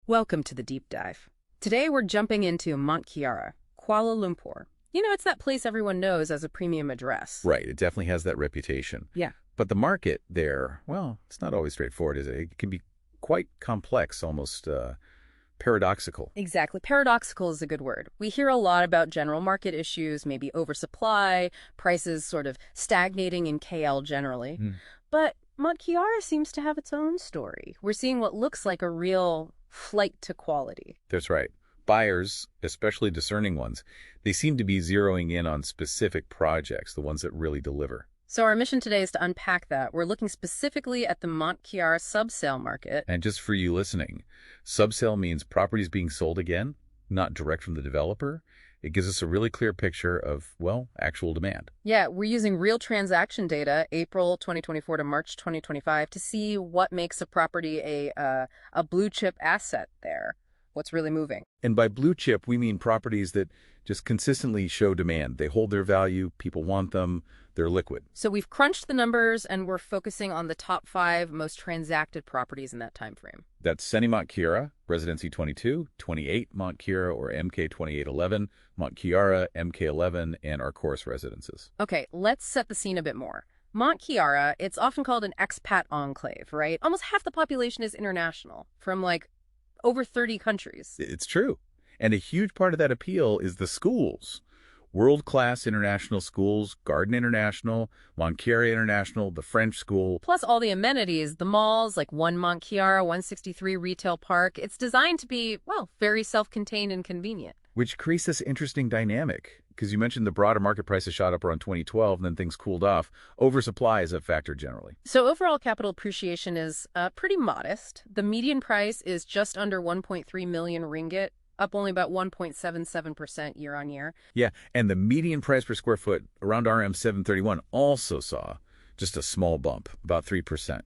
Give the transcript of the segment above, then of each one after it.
Welcome to the deep dive. Today we're jumping into Mont Kiara, Kuala Lumpur. You know, it's that place everyone knows as a premium address. Right, it definitely has that reputation. Yeah. But the market there, well, it's not always straightforward, is it? It can be quite complex, almost paradoxical. Exactly. Paradoxical is a good word. We hear a lot about general market issues, maybe oversupply, prices sort of stagnating in KL generally. But Mont Kiara seems to have its own story. We're seeing what looks like a real flight to quality. That's right. Buyers, especially discerning ones, they seem to be zeroing in on specific projects, the ones that really deliver. So our mission today is to unpack that. We're looking specifically at the Mont Kiara subsale market. And just for you listening, subsale means properties being sold again, not direct from the developer. It gives us a really clear picture of, well, actual demand. Yeah, we're using real transaction data, April 2024 to March 2025, to see what makes a property a blue chip asset there, what's really moving. And by blue chip, we mean properties that just consistently show demand. They hold their value, people want them, they're liquid. So we've crunched the numbers and we're focusing on the top 5 most transacted properties in that time frame. That's Seni Mont Kiara, Residensi 22, 28 Mont Kiara or MK 2811, Mont Kiara, MK 11, and Arcoris Residences. Okay, let's set the scene a bit more. Mont Kiara, it's often called an expat enclave, right? Almost half the population is international, from like over 30 countries. It's true. And a huge part of that appeal is the schools. World-class international schools, Garden International, Mont Kiara International, the French School. Plus all the amenities, the malls, like One Mont Kiara, 163 Retail Park. It's designed to be, well, very self-contained and convenient. Which creates this interesting dynamic. Because you mentioned the broader market prices shot up around 2012, and then things cooled off. Oversupply is a factor generally. So overall capital appreciation is pretty modest. The median price is just under 1.3 million ringgit, up only about 1.77% year on year. Yeah, and the median price per square foot around RM 731 also saw just a small bump, about 3%.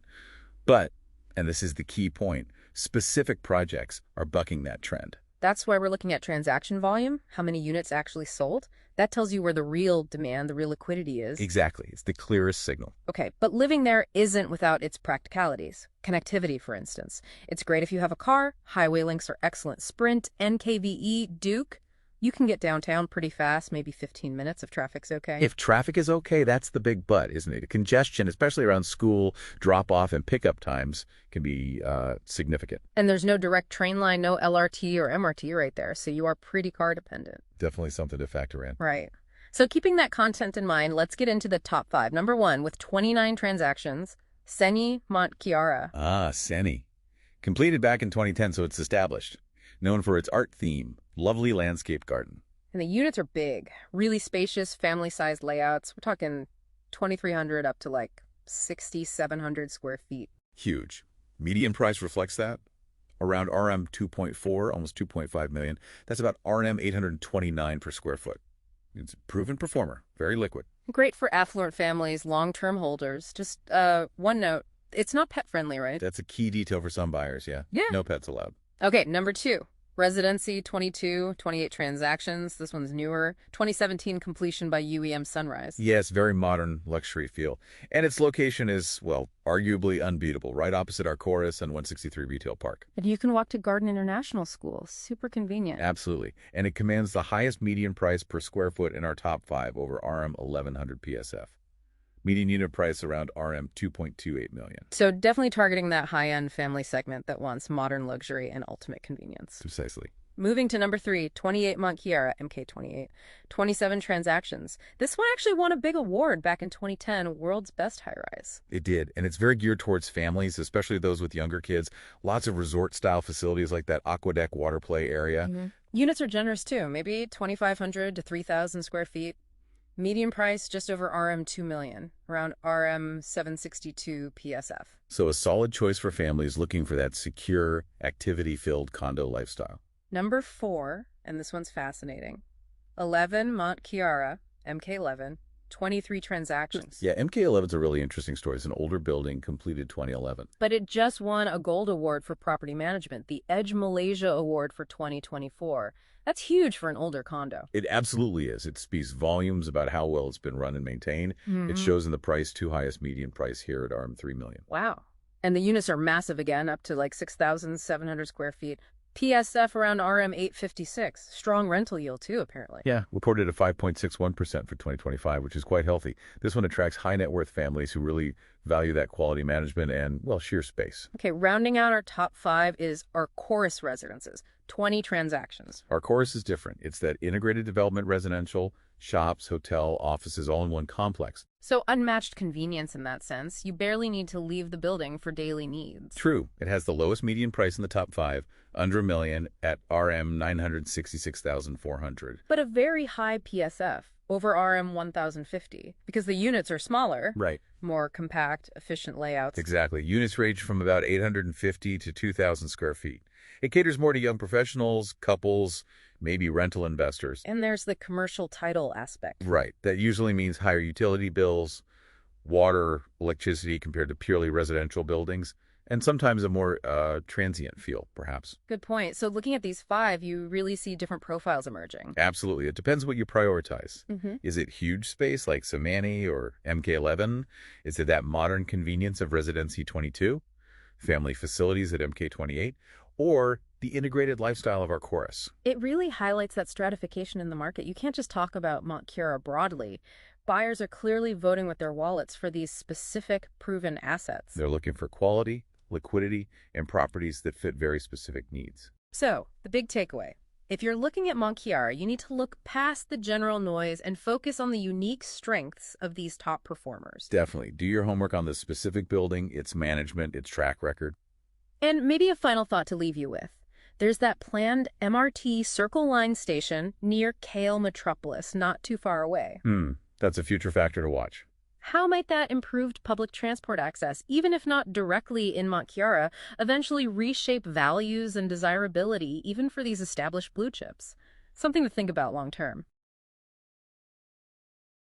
But, and this is the key point, specific projects are bucking that trend. That's why we're looking at transaction volume, how many units actually sold. That tells you where the real demand, the real liquidity is. Exactly. It's the clearest signal. Okay, but living there isn't without its practicalities. Connectivity, for instance. It's great if you have a car. Highway links are excellent. Sprint, NKVE, Duke. You can get downtown pretty fast, maybe 15 minutes if traffic's okay. If traffic is okay, that's the big but, isn't it? Congestion, especially around school, drop-off, and pickup times can be significant. And there's no direct train line, no LRT or MRT right there, so you are pretty car dependent. Definitely something to factor in. Right. So keeping that content in mind, let's get into the top 5. Number 1, with 29 transactions, Seni Mont Kiara. Ah, Seni. Completed back in 2010, so it's established. Known for its art theme, lovely landscape garden. And the units are big, really spacious, family-sized layouts. We're talking 2,300 up to like 6,700 square feet. Huge. Median price reflects that. Around RM 2.4, almost 2.5 million. That's about RM 829 per square foot. It's a proven performer, very liquid. Great for affluent families, long-term holders. Just one note, it's not pet-friendly, right? That's a key detail for some buyers, yeah. Yeah. No pets allowed. Okay, number 2. Residensi 22, 28 transactions. This one's newer. 2017 completion by UEM Sunrise. Yes, very modern luxury feel. And its location is, well, arguably unbeatable, right opposite Arcoris and 163 Retail Park. And you can walk to Garden International School. Super convenient. Absolutely. And it commands the highest median price per square foot in our top 5 over RM 1100 PSF. Median unit price around RM 2.28 million. So definitely targeting that high-end family segment that wants modern luxury and ultimate convenience. Precisely. Moving to number 3, 28 Mont Kiara, MK28. 27 transactions. This one actually won a big award back in 2010, World's Best High-Rise. It did, and it's very geared towards families, especially those with younger kids. Lots of resort-style facilities like that aqua deck water play area. Units are generous too, maybe 2,500 to 3,000 square feet. Median price just over RM 2 million, around RM 762 PSF. So a solid choice for families looking for that secure, activity-filled condo lifestyle. Number 4, and this one's fascinating, 11 Mont Kiara, MK11, 23 transactions. Yeah, MK11 is a really interesting story. It's an older building, completed 2011. But it just won a gold award for property management, the Edge Malaysia Award for 2024. That's huge for an older condo. It absolutely is. It speaks volumes about how well it's been run and maintained. It shows in the price, 2 highest median price here at RM 3 million. Wow. And the units are massive again, up to like 6,700 square feet. PSF around RM 856. Strong rental yield too, apparently. Yeah, reported at 5.61% for 2025, which is quite healthy. This one attracts high net worth families who really value that quality management and, well, sheer space. Okay, rounding out our top 5 is Arcoris Residences. 20 transactions. Arcoris is different. It's that integrated development residential, shops, hotel, offices, all in one complex. So unmatched convenience in that sense. You barely need to leave the building for daily needs. True. It has the lowest median price in the top 5, under $1 million at RM 966,400. But a very high PSF, over RM 1,050, because the units are smaller. Right. More compact, efficient layouts. Exactly. Units range from about 850 to 2,000 square feet. It caters more to young professionals, couples, maybe rental investors. And there's the commercial title aspect. Right. That usually means higher utility bills, water, electricity compared to purely residential buildings, and sometimes a more transient feel, perhaps. Good point. So looking at these 5, you really see different profiles emerging. Absolutely. It depends what you prioritize. Mm-hmm. Is it huge space like Semani or MK11? Is it that modern convenience of Residensi 22? Family facilities at MK28? Or the integrated lifestyle of Arcoris? It really highlights that stratification in the market. You can't just talk about Mont Kiara broadly. Buyers are clearly voting with their wallets for these specific, proven assets. They're looking for quality, liquidity, and properties that fit very specific needs. So, the big takeaway. If you're looking at Mont Kiara, you need to look past the general noise and focus on the unique strengths of these top performers. Definitely. Do your homework on the specific building, its management, its track record. And maybe a final thought to leave you with. There's that planned MRT Circle Line station near Kale Metropolis, not too far away. That's a future factor to watch. How might that improved public transport access, even if not directly in Mont Kiara, eventually reshape values and desirability even for these established blue chips? Something to think about long term.